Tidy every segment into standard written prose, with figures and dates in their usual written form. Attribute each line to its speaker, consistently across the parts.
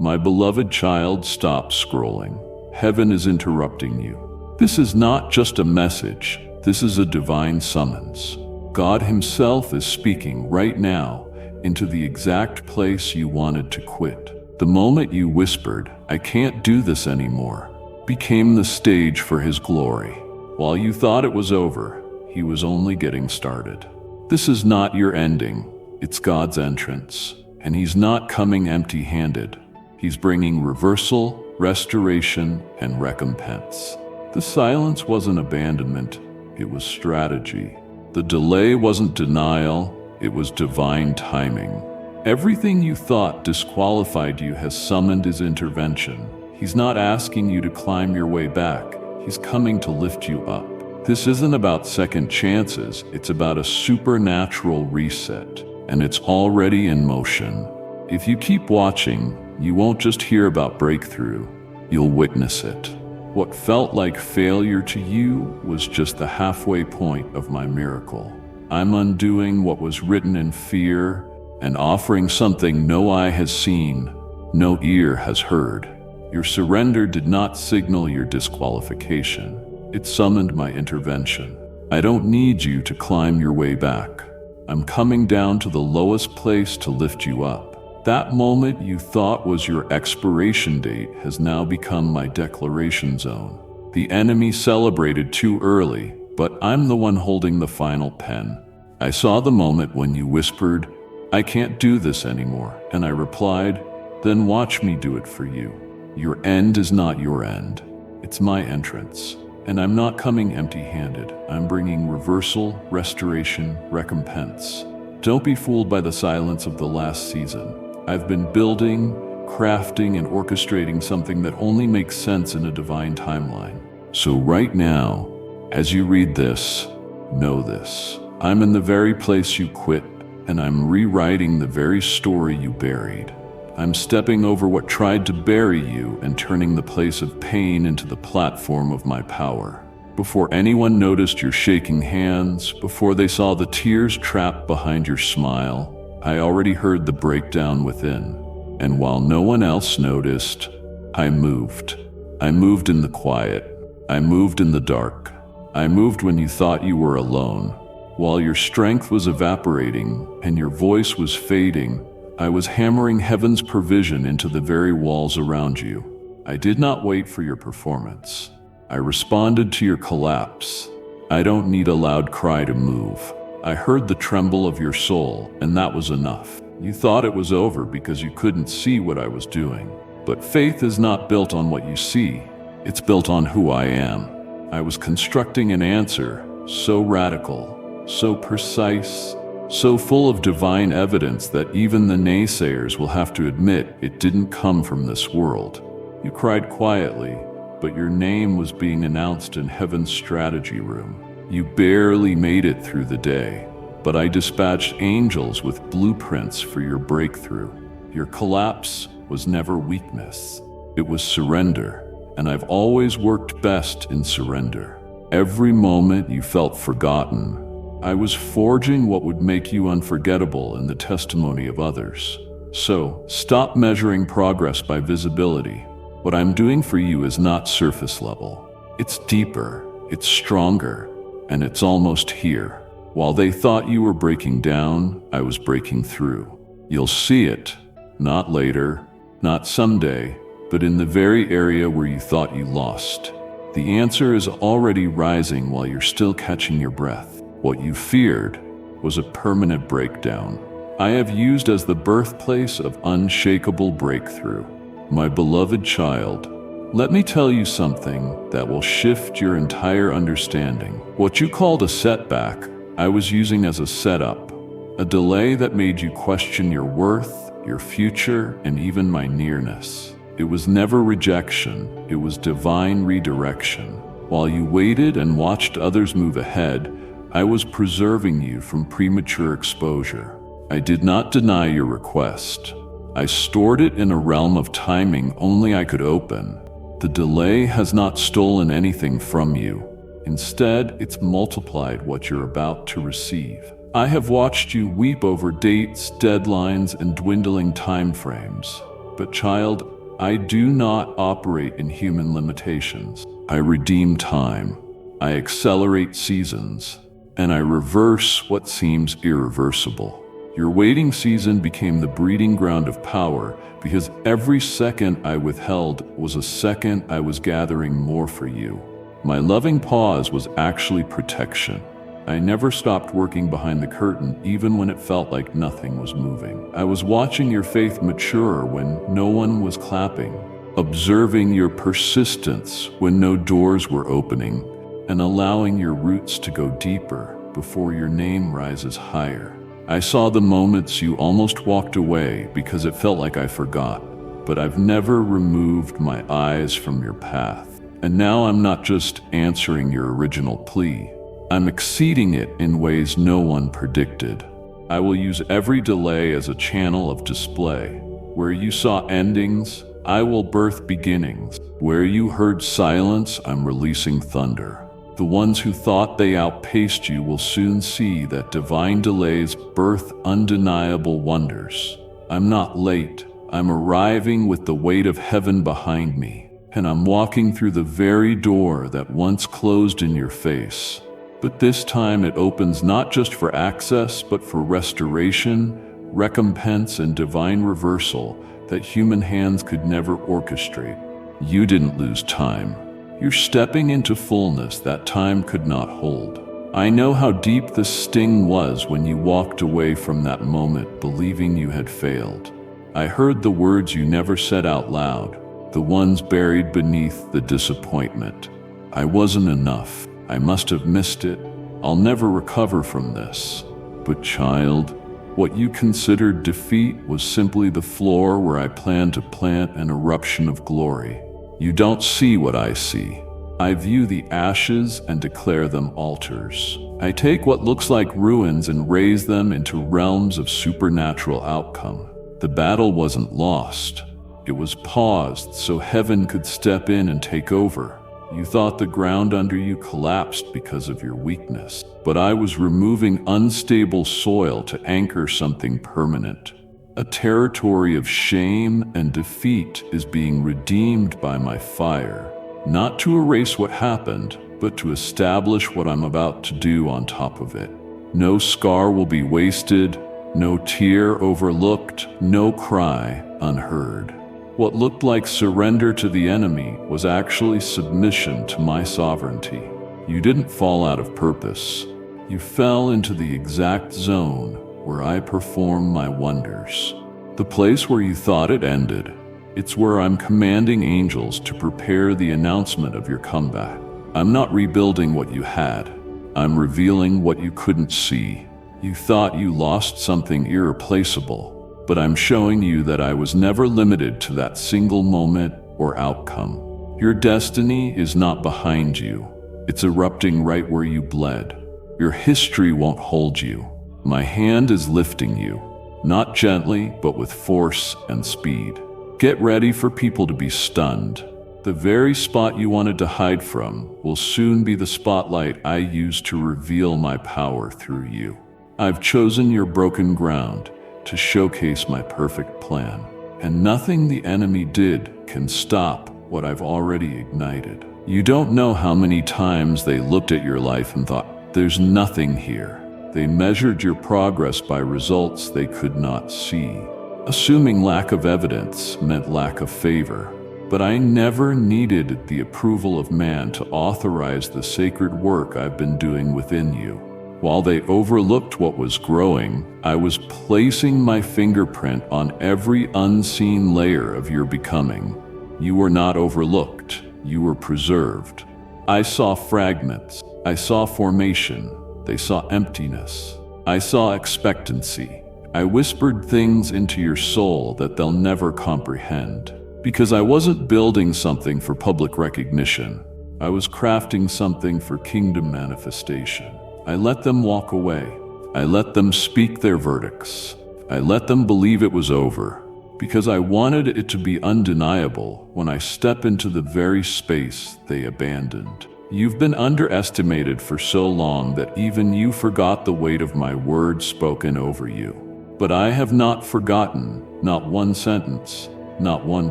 Speaker 1: My beloved child, stop scrolling. Heaven is interrupting you. This is not just a message, this is a divine summons. God Himself is speaking right now into the exact place you wanted to quit. The moment you whispered, "I can't do this anymore," became the stage for His glory. While you thought it was over, He was only getting started. This is not your ending, it's God's entrance. And He's not coming empty-handed. He's bringing reversal, restoration, and recompense. The silence wasn't abandonment, it was strategy. The delay wasn't denial, it was divine timing. Everything you thought disqualified you has summoned His intervention. He's not asking you to climb your way back, He's coming to lift you up. This isn't about second chances, it's about a supernatural reset, and it's already in motion. If you keep watching, you won't just hear about breakthrough, you'll witness it. What felt like failure to you was just the halfway point of my miracle. I'm undoing what was written in fear and offering something no eye has seen, no ear has heard. Your surrender did not signal your disqualification. It summoned my intervention. I don't need you to climb your way back. I'm coming down to the lowest place to lift you up. That moment you thought was your expiration date has now become my declaration zone. The enemy celebrated too early, but I'm the one holding the final pen. I saw the moment when you whispered, "I can't do this anymore," and I replied, "Then watch me do it for you." Your end is not your end. It's my entrance. And I'm not coming empty-handed. I'm bringing reversal, restoration, recompense. Don't be fooled by the silence of the last season. I've been building, crafting, and orchestrating something that only makes sense in a divine timeline. So right now, as you read this, know this. I'm in the very place you quit, and I'm rewriting the very story you buried. I'm stepping over what tried to bury you and turning the place of pain into the platform of my power. Before anyone noticed your shaking hands, before they saw the tears trapped behind your smile, I already heard the breakdown within. And while no one else noticed, I moved. I moved in the quiet. I moved in the dark. I moved when you thought you were alone. While your strength was evaporating and your voice was fading, I was hammering heaven's provision into the very walls around you. I did not wait for your performance. I responded to your collapse. I don't need a loud cry to move. I heard the tremble of your soul, and that was enough. You thought it was over because you couldn't see what I was doing. But faith is not built on what you see. It's built on who I am. I was constructing an answer so radical, so precise, so full of divine evidence that even the naysayers will have to admit it didn't come from this world. You cried quietly, but your name was being announced in heaven's strategy room. You barely made it through the day, but I dispatched angels with blueprints for your breakthrough. Your collapse was never weakness. It was surrender, and I've always worked best in surrender. Every moment you felt forgotten, I was forging what would make you unforgettable in the testimony of others. So, stop measuring progress by visibility. What I'm doing for you is not surface level. It's deeper, it's stronger, and it's almost here. While they thought you were breaking down, I was breaking through. You'll see it, not later, not someday, but in the very area where you thought you lost. The answer is already rising while you're still catching your breath. What you feared was a permanent breakdown. I have used as the birthplace of unshakable breakthrough. My beloved child, let me tell you something that will shift your entire understanding. What you called a setback, I was using as a setup, a delay that made you question your worth, your future, and even my nearness. It was never rejection, it was divine redirection. While you waited and watched others move ahead, I was preserving you from premature exposure. I did not deny your request. I stored it in a realm of timing only I could open. The delay has not stolen anything from you. Instead, it's multiplied what you're about to receive. I have watched you weep over dates, deadlines, and dwindling time frames. But child, I do not operate in human limitations. I redeem time. I accelerate seasons. And I reverse what seems irreversible. Your waiting season became the breeding ground of power because every second I withheld was a second I was gathering more for you. My loving pause was actually protection. I never stopped working behind the curtain even when it felt like nothing was moving. I was watching your faith mature when no one was clapping, observing your persistence when no doors were opening, and allowing your roots to go deeper before your name rises higher. I saw the moments you almost walked away because it felt like I forgot, but I've never removed my eyes from your path. And now I'm not just answering your original plea, I'm exceeding it in ways no one predicted. I will use every delay as a channel of display. Where you saw endings, I will birth beginnings. Where you heard silence, I'm releasing thunder. The ones who thought they outpaced you will soon see that divine delays birth undeniable wonders. I'm not late. I'm arriving with the weight of heaven behind me, and I'm walking through the very door that once closed in your face. But this time it opens not just for access, but for restoration, recompense, and divine reversal that human hands could never orchestrate. You didn't lose time. You're stepping into fullness that time could not hold. I know how deep the sting was when you walked away from that moment believing you had failed. I heard the words you never said out loud, the ones buried beneath the disappointment. I wasn't enough. I must have missed it. I'll never recover from this. But child, what you considered defeat was simply the floor where I planned to plant an eruption of glory. You don't see what I see. I view the ashes and declare them altars. I take what looks like ruins and raise them into realms of supernatural outcome. The battle wasn't lost. It was paused so heaven could step in and take over. You thought the ground under you collapsed because of your weakness, but I was removing unstable soil to anchor something permanent. A territory of shame and defeat is being redeemed by my fire, not to erase what happened, but to establish what I'm about to do on top of it. No scar will be wasted, no tear overlooked, no cry unheard. What looked like surrender to the enemy was actually submission to my sovereignty. You didn't fall out of purpose. You fell into the exact zone where I perform my wonders. The place where you thought it ended, it's where I'm commanding angels to prepare the announcement of your comeback. I'm not rebuilding what you had. I'm revealing what you couldn't see. You thought you lost something irreplaceable, but I'm showing you that I was never limited to that single moment or outcome. Your destiny is not behind you. It's erupting right where you bled. Your history won't hold you. My hand is lifting you, not gently, but with force and speed. Get ready for people to be stunned. The very spot you wanted to hide from will soon be the spotlight I use to reveal my power through you. I've chosen your broken ground to showcase my perfect plan, and nothing the enemy did can stop what I've already ignited. You don't know how many times they looked at your life and thought, there's nothing here. They measured your progress by results they could not see. Assuming lack of evidence meant lack of favor. But I never needed the approval of man to authorize the sacred work I've been doing within you. While they overlooked what was growing, I was placing my fingerprint on every unseen layer of your becoming. You were not overlooked, you were preserved. I saw fragments, I saw formation, they saw emptiness. I saw expectancy. I whispered things into your soul that they'll never comprehend. Because I wasn't building something for public recognition. I was crafting something for kingdom manifestation. I let them walk away. I let them speak their verdicts. I let them believe it was over, because I wanted it to be undeniable when I step into the very space they abandoned. You've been underestimated for so long that even you forgot the weight of my words spoken over you. But I have not forgotten, not one sentence. not one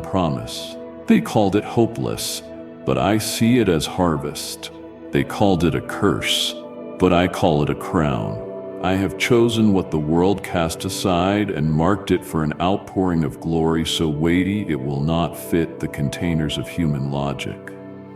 Speaker 1: promise. They called it hopeless, but I see it as harvest. They called it a curse, but I call it a crown. I have chosen what the world cast aside and marked it for an outpouring of glory so weighty it will not fit the containers of human logic.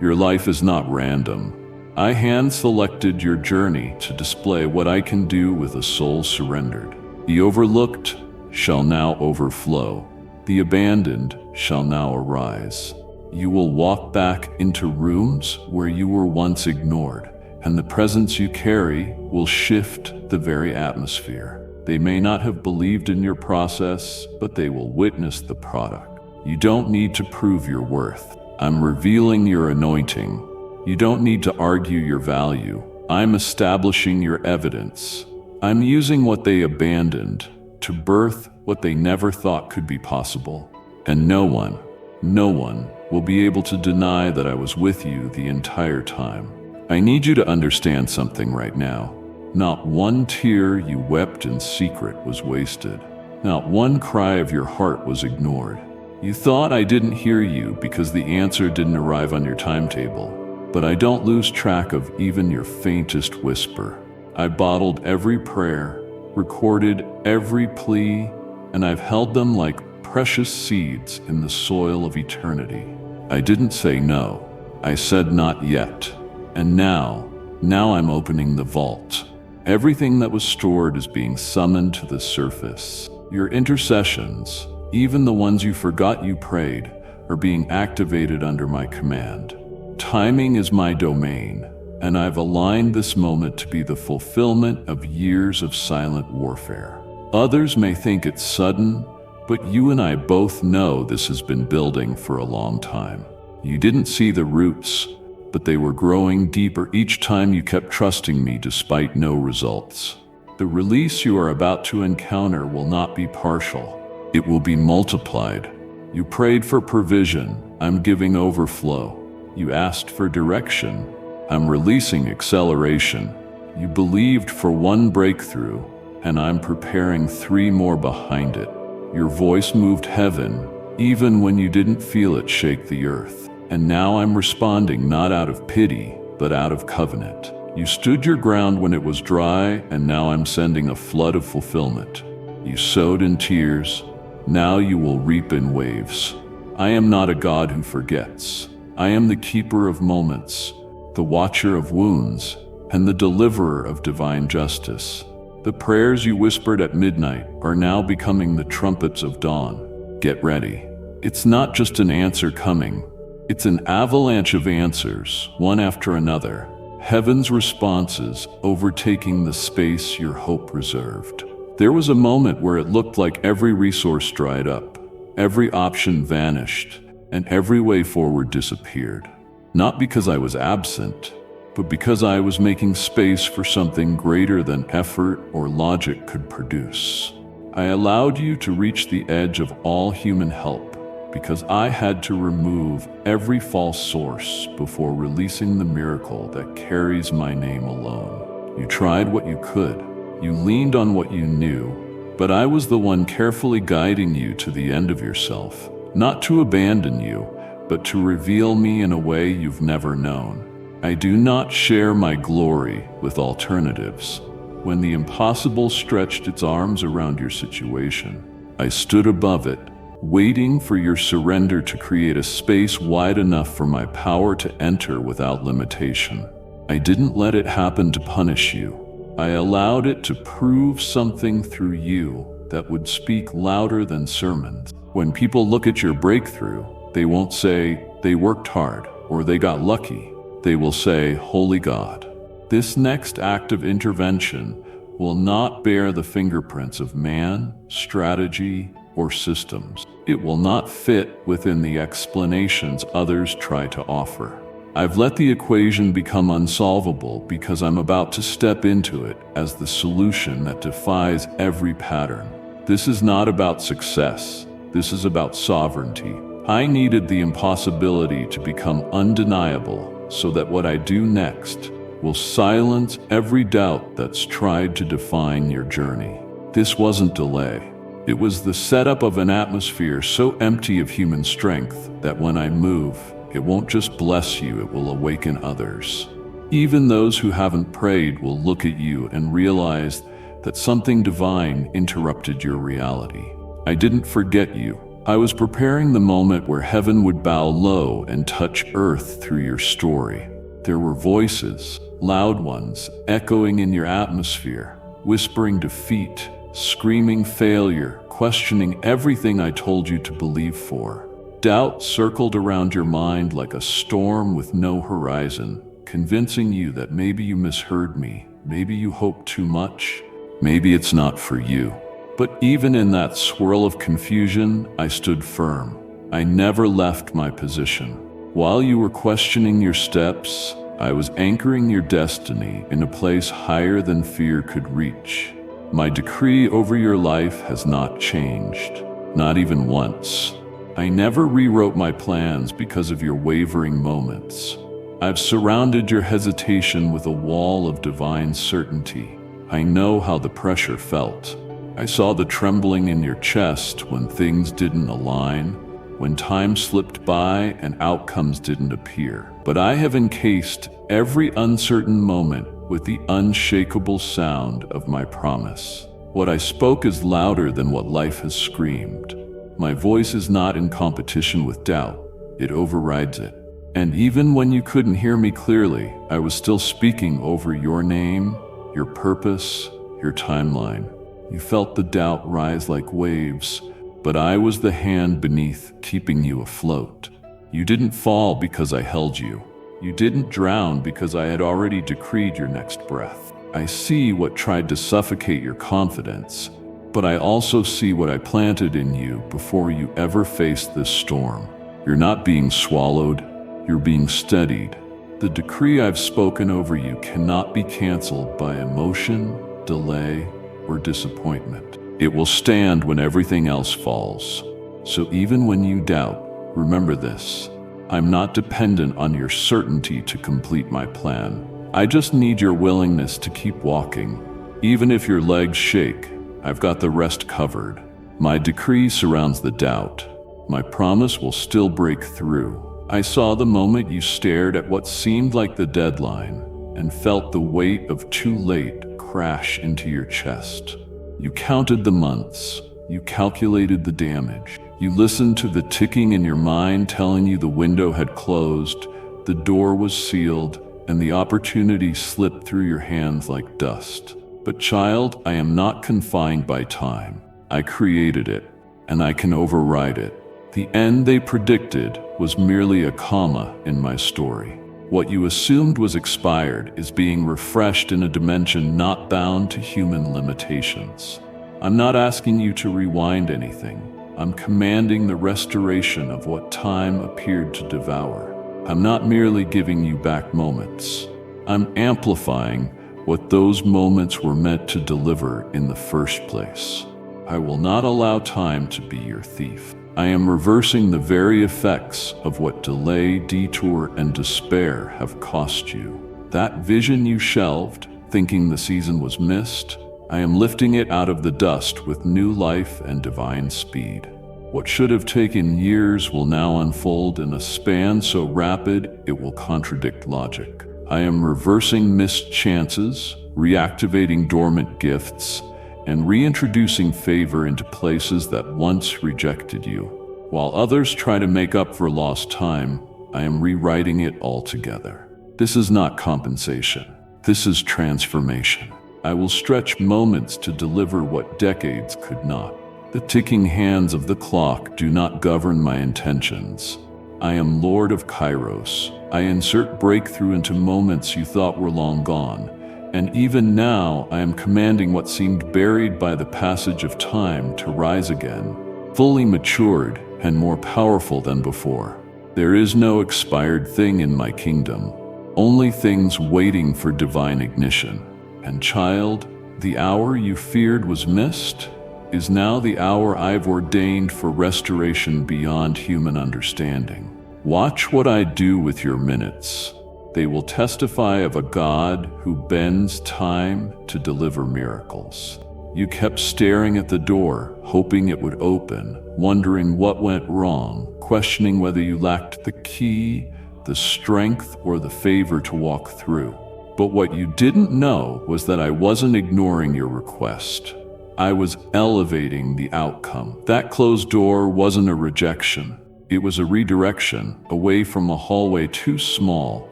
Speaker 1: Your life is not random. I hand-selected your journey to display what I can do with a soul surrendered. The overlooked shall now overflow. The abandoned shall now arise. You will walk back into rooms where you were once ignored, and the presence you carry will shift the very atmosphere. They may not have believed in your process, but they will witness the product. You don't need to prove your worth. I'm revealing your anointing. You don't need to argue your value. I'm establishing your evidence. I'm using what they abandoned to birth what they never thought could be possible. And no one will be able to deny that I was with you the entire time. I need you to understand something right now. Not one tear you wept in secret was wasted. Not one cry of your heart was ignored. You thought I didn't hear you because the answer didn't arrive on your timetable. But I don't lose track of even your faintest whisper. I bottled every prayer, recorded every plea, and I've held them like precious seeds in the soil of eternity. I didn't say no. I said not yet. And now I'm opening the vault. Everything that was stored is being summoned to the surface. Your intercessions, even the ones you forgot you prayed, are being activated under my command. Timing is my domain, and I've aligned this moment to be the fulfillment of years of silent warfare. Others may think it's sudden, but you and I both know this has been building for a long time. You didn't see the roots, but they were growing deeper each time you kept trusting me despite no results. The release you are about to encounter will not be partial. It will be multiplied. You prayed for provision. I'm giving overflow. You asked for direction. I'm releasing acceleration. You believed for one breakthrough, and I'm preparing 3 more behind it. Your voice moved heaven, even when you didn't feel it shake the earth. And now I'm responding not out of pity, but out of covenant. You stood your ground when it was dry, and now I'm sending a flood of fulfillment. You sowed in tears, now you will reap in waves. I am not a God who forgets. I am the keeper of moments, the watcher of wounds, and the deliverer of divine justice. The prayers you whispered at midnight are now becoming the trumpets of dawn. Get ready. It's not just an answer coming. It's an avalanche of answers, one after another. Heaven's responses overtaking the space your hope reserved. There was a moment where it looked like every resource dried up, every option vanished, and every way forward disappeared. Not because I was absent, but because I was making space for something greater than effort or logic could produce. I allowed you to reach the edge of all human help because I had to remove every false source before releasing the miracle that carries my name alone. You tried what you could. You leaned on what you knew, but I was the one carefully guiding you to the end of yourself, not to abandon you, but to reveal me in a way you've never known. I do not share my glory with alternatives. When the impossible stretched its arms around your situation, I stood above it, waiting for your surrender to create a space wide enough for my power to enter without limitation. I didn't let it happen to punish you. I allowed it to prove something through you that would speak louder than sermons. When people look at your breakthrough, they won't say, they worked hard, or they got lucky. They will say, Holy God. This next act of intervention will not bear the fingerprints of man, strategy, or systems. It will not fit within the explanations others try to offer. I've let the equation become unsolvable because I'm about to step into it as the solution that defies every pattern. This is not about success. This is about sovereignty. I needed the impossibility to become undeniable so that what I do next will silence every doubt that's tried to define your journey. This wasn't delay. It was the setup of an atmosphere so empty of human strength that when I move, it won't just bless you, it will awaken others. Even those who haven't prayed will look at you and realize that something divine interrupted your reality. I didn't forget you. I was preparing the moment where heaven would bow low and touch earth through your story. There were voices, loud ones, echoing in your atmosphere, whispering defeat, screaming failure, questioning everything I told you to believe for. Doubt circled around your mind like a storm with no horizon, convincing you that maybe you misheard me, maybe you hoped too much, maybe it's not for you. But even in that swirl of confusion, I stood firm. I never left my position. While you were questioning your steps, I was anchoring your destiny in a place higher than fear could reach. My decree over your life has not changed, not even once. I never rewrote my plans because of your wavering moments. I've surrounded your hesitation with a wall of divine certainty. I know how the pressure felt. I saw the trembling in your chest when things didn't align, when time slipped by and outcomes didn't appear. But I have encased every uncertain moment with the unshakable sound of my promise. What I spoke is louder than what life has screamed. My voice is not in competition with doubt, it overrides it. And even when you couldn't hear me clearly, I was still speaking over your name, your purpose, your timeline. You felt the doubt rise like waves, but I was the hand beneath, keeping you afloat. You didn't fall because I held you. You didn't drown because I had already decreed your next breath. I see what tried to suffocate your confidence, but I also see what I planted in you before you ever faced this storm. You're not being swallowed, you're being steadied. The decree I've spoken over you cannot be canceled by emotion, delay, or disappointment. It will stand when everything else falls. So even when you doubt, remember this: I'm not dependent on your certainty to complete my plan. I just need your willingness to keep walking. Even if your legs shake, I've got the rest covered. My decree surrounds the doubt. My promise will still break through. I saw the moment you stared at what seemed like the deadline and felt the weight of too late crash into your chest. You counted the months, you calculated the damage, you listened to the ticking in your mind telling you the window had closed, the door was sealed, and the opportunity slipped through your hands like dust. But child, I am not confined by time. I created it, and I can override it. The end they predicted was merely a comma in my story. What you assumed was expired is being refreshed in a dimension not bound to human limitations. I'm not asking you to rewind anything. I'm commanding the restoration of what time appeared to devour. I'm not merely giving you back moments. I'm amplifying what those moments were meant to deliver in the first place. I will not allow time to be your thief. I am reversing the very effects of what delay, detour, and despair have cost you. That vision you shelved, thinking the season was missed, I am lifting it out of the dust with new life and divine speed. What should have taken years will now unfold in a span so rapid it will contradict logic. I am reversing missed chances, reactivating dormant gifts, and reintroducing favor into places that once rejected you. While others try to make up for lost time, I am rewriting it altogether. This is not compensation. This is transformation. I will stretch moments to deliver what decades could not. The ticking hands of the clock do not govern my intentions. I am Lord of Kairos. I insert breakthrough into moments you thought were long gone. And even now, I am commanding what seemed buried by the passage of time to rise again, fully matured and more powerful than before. There is no expired thing in my kingdom, only things waiting for divine ignition. And child, the hour you feared was missed is now the hour I've ordained for restoration beyond human understanding. Watch what I do with your minutes. They will testify of a God who bends time to deliver miracles. You kept staring at the door, hoping it would open, wondering what went wrong, questioning whether you lacked the key, the strength, or the favor to walk through. But what you didn't know was that I wasn't ignoring your request. I was elevating the outcome. That closed door wasn't a rejection. It was a redirection away from a hallway too small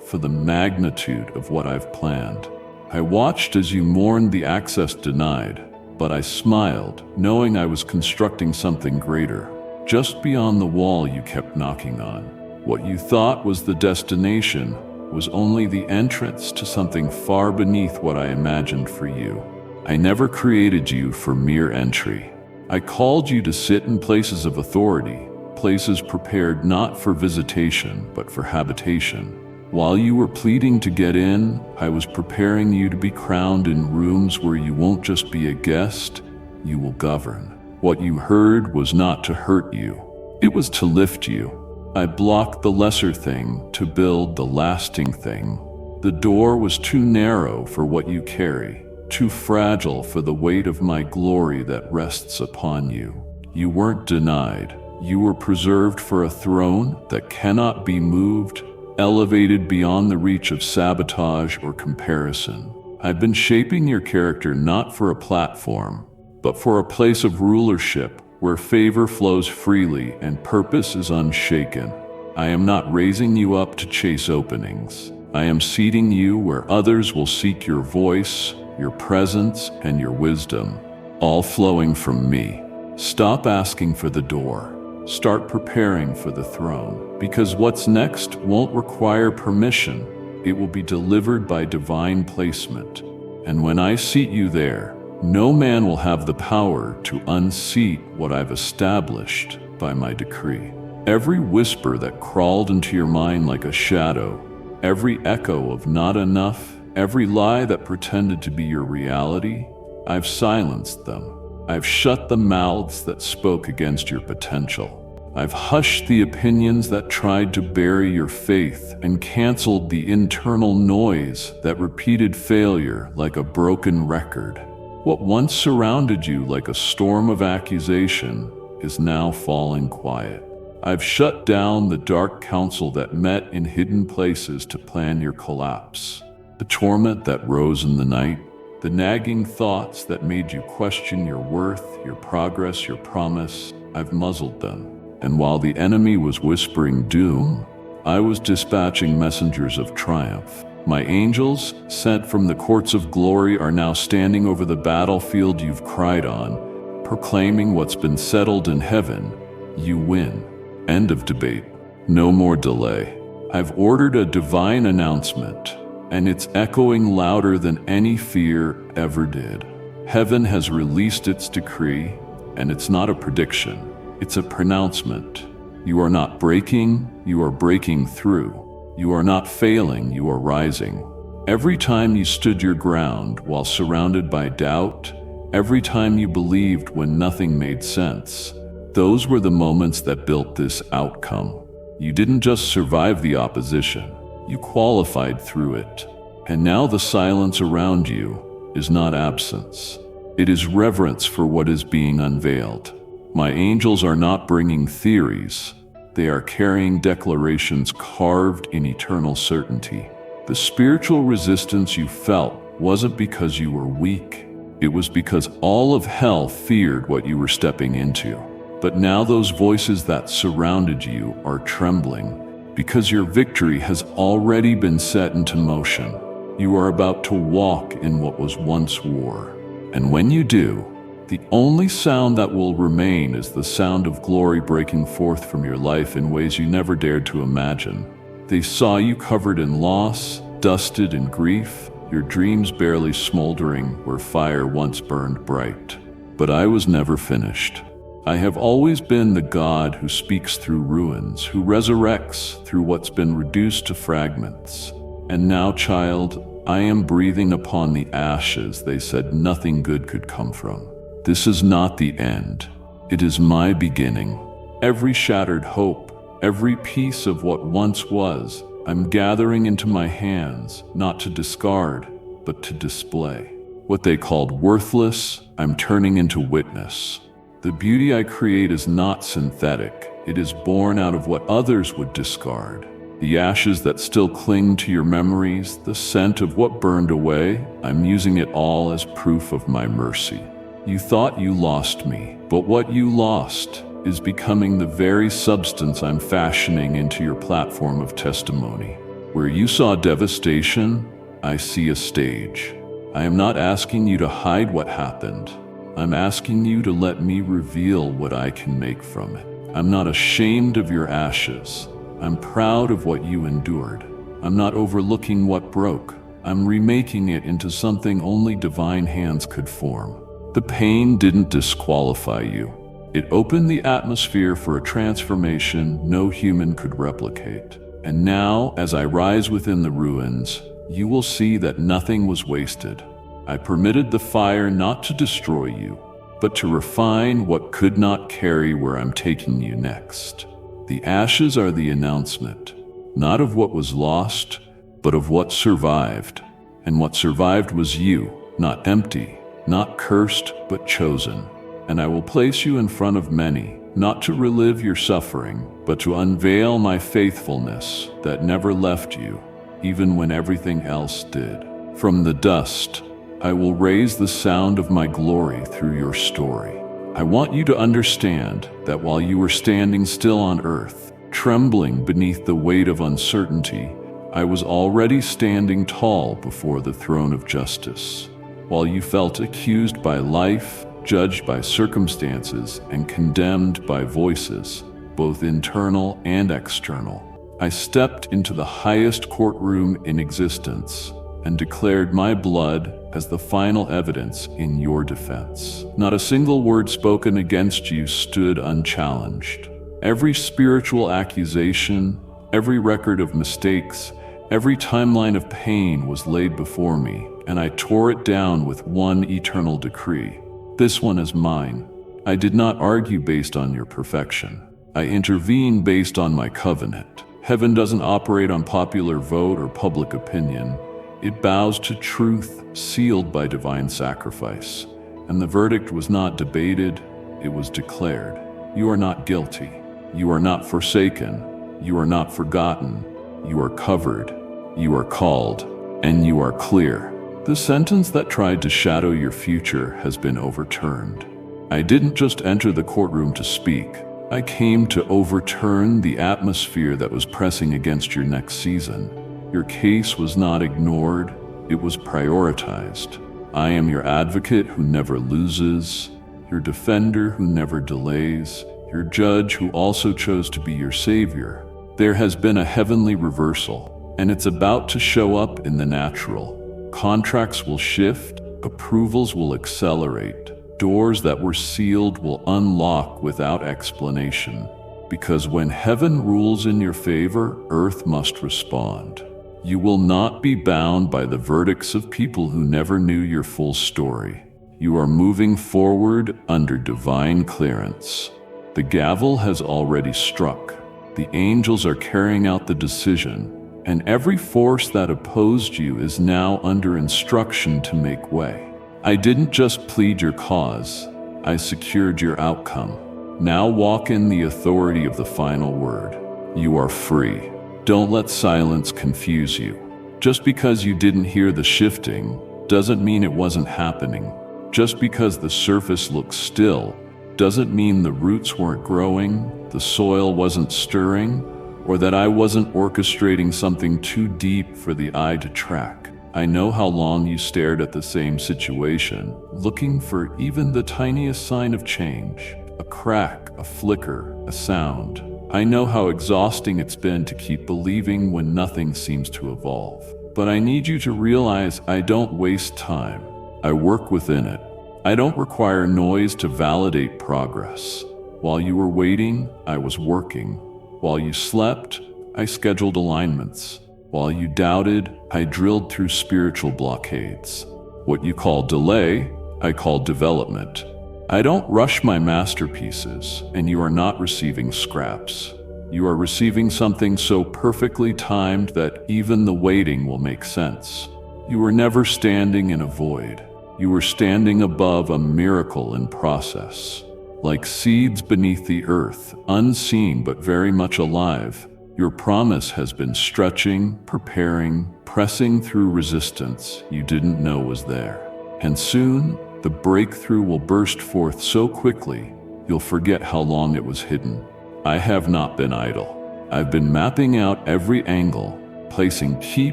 Speaker 1: for the magnitude of what I've planned. I watched as you mourned the access denied, but I smiled, knowing I was constructing something greater, just beyond the wall you kept knocking on. What you thought was the destination was only the entrance to something far beneath what I imagined for you. I never created you for mere entry. I called you to sit in places of authority, places prepared not for visitation, but for habitation. While you were pleading to get in, I was preparing you to be crowned in rooms where you won't just be a guest, you will govern. What you heard was not to hurt you, it was to lift you. I blocked the lesser thing to build the lasting thing. The door was too narrow for what you carry, too fragile for the weight of my glory that rests upon you. You weren't denied. You were preserved for a throne that cannot be moved, elevated beyond the reach of sabotage or comparison. I've been shaping your character not for a platform, but for a place of rulership where favor flows freely and purpose is unshaken. I am not raising you up to chase openings. I am seating you where others will seek your voice, your presence, and your wisdom, all flowing from me. Stop asking for the door. Start preparing for the throne, because what's next won't require permission. It will be delivered by divine placement. And when I seat you there, no man will have the power to unseat what I've established by my decree. Every whisper that crawled into your mind like a shadow, every echo of not enough, every lie that pretended to be your reality, I've silenced them. I've shut the mouths that spoke against your potential. I've hushed the opinions that tried to bury your faith and canceled the internal noise that repeated failure like a broken record. What once surrounded you like a storm of accusation is now falling quiet. I've shut down the dark counsel that met in hidden places to plan your collapse. The torment that rose in the night, the nagging thoughts that made you question your worth, your progress, your promise, I've muzzled them. And while the enemy was whispering doom, I was dispatching messengers of triumph. My angels, sent from the courts of glory, are now standing over the battlefield you've cried on, proclaiming what's been settled in heaven. You win. End of debate. No more delay. I've ordered a divine announcement, and it's echoing louder than any fear ever did. Heaven has released its decree, and it's not a prediction. It's a pronouncement. You are not breaking, you are breaking through. You are not failing, you are rising. Every time you stood your ground while surrounded by doubt, every time you believed when nothing made sense, those were the moments that built this outcome. You didn't just survive the opposition, you qualified through it. And now the silence around you is not absence. It is reverence for what is being unveiled. My angels are not bringing theories. They are carrying declarations carved in eternal certainty. The spiritual resistance you felt wasn't because you were weak. It was because all of hell feared what you were stepping into. But now those voices that surrounded you are trembling because your victory has already been set into motion. You are about to walk in what was once war. And when you do, the only sound that will remain is the sound of glory breaking forth from your life in ways you never dared to imagine. They saw you covered in loss, dusted in grief, your dreams barely smoldering where fire once burned bright. But I was never finished. I have always been the God who speaks through ruins, who resurrects through what's been reduced to fragments. And now, child, I am breathing upon the ashes they said nothing good could come from. This is not the end. It is my beginning. Every shattered hope, every piece of what once was, I'm gathering into my hands, not to discard, but to display. What they called worthless, I'm turning into witness. The beauty I create is not synthetic. It is born out of what others would discard. The ashes that still cling to your memories, the scent of what burned away, I'm using it all as proof of my mercy. You thought you lost me, but what you lost is becoming the very substance I'm fashioning into your platform of testimony. Where you saw devastation, I see a stage. I am not asking you to hide what happened. I'm asking you to let me reveal what I can make from it. I'm not ashamed of your ashes. I'm proud of what you endured. I'm not overlooking what broke. I'm remaking it into something only divine hands could form. The pain didn't disqualify you. It opened the atmosphere for a transformation no human could replicate. And now, as I rise within the ruins, you will see that nothing was wasted. I permitted the fire not to destroy you, but to refine what could not carry where I'm taking you next. The ashes are the announcement, not of what was lost, but of what survived. And what survived was you, not empty, not cursed, but chosen. And I will place you in front of many, not to relive your suffering, but to unveil my faithfulness that never left you, even when everything else did. From the dust, I will raise the sound of my glory through your story. I want you to understand that while you were standing still on earth, trembling beneath the weight of uncertainty, I was already standing tall before the throne of justice. While you felt accused by life, judged by circumstances, and condemned by voices, both internal and external, I stepped into the highest courtroom in existence and declared my blood as the final evidence in your defense. Not a single word spoken against you stood unchallenged. Every spiritual accusation, every record of mistakes, every timeline of pain was laid before me, and I tore it down with one eternal decree. This one is mine. I did not argue based on your perfection. I intervene based on my covenant. Heaven doesn't operate on popular vote or public opinion. It bows to truth sealed by divine sacrifice. And the verdict was not debated, it was declared. You are not guilty. You are not forsaken. You are not forgotten. You are covered. You are called. And you are clear. The sentence that tried to shadow your future has been overturned. I didn't just enter the courtroom to speak. I came to overturn the atmosphere that was pressing against your next season. Your case was not ignored, it was prioritized. I am your advocate who never loses, your defender who never delays, your judge who also chose to be your savior. There has been a heavenly reversal, and it's about to show up in the natural. Contracts will shift, approvals will accelerate, doors that were sealed will unlock without explanation. Because when heaven rules in your favor, earth must respond. You will not be bound by the verdicts of people who never knew your full story. You are moving forward under divine clearance. The gavel has already struck. The angels are carrying out the decision, and every force that opposed you is now under instruction to make way. I didn't just plead your cause, I secured your outcome. Now walk in the authority of the final word. You are free. Don't let silence confuse you. Just because you didn't hear the shifting doesn't mean it wasn't happening. Just because the surface looks still doesn't mean the roots weren't growing, the soil wasn't stirring, or that I wasn't orchestrating something too deep for the eye to track. I know how long you stared at the same situation, looking for even the tiniest sign of change, a crack, a flicker, a sound. I know how exhausting it's been to keep believing when nothing seems to evolve. But I need you to realize I don't waste time. I work within it. I don't require noise to validate progress. While you were waiting, I was working. While you slept, I scheduled alignments. While you doubted, I drilled through spiritual blockades. What you call delay, I call development. I don't rush my masterpieces, and you are not receiving scraps. You are receiving something so perfectly timed that even the waiting will make sense. You are never standing in a void. You were standing above a miracle in process. Like seeds beneath the earth, unseen but very much alive, your promise has been stretching, preparing, pressing through resistance you didn't know was there. And soon, the breakthrough will burst forth so quickly, you'll forget how long it was hidden. I have not been idle. I've been mapping out every angle, placing key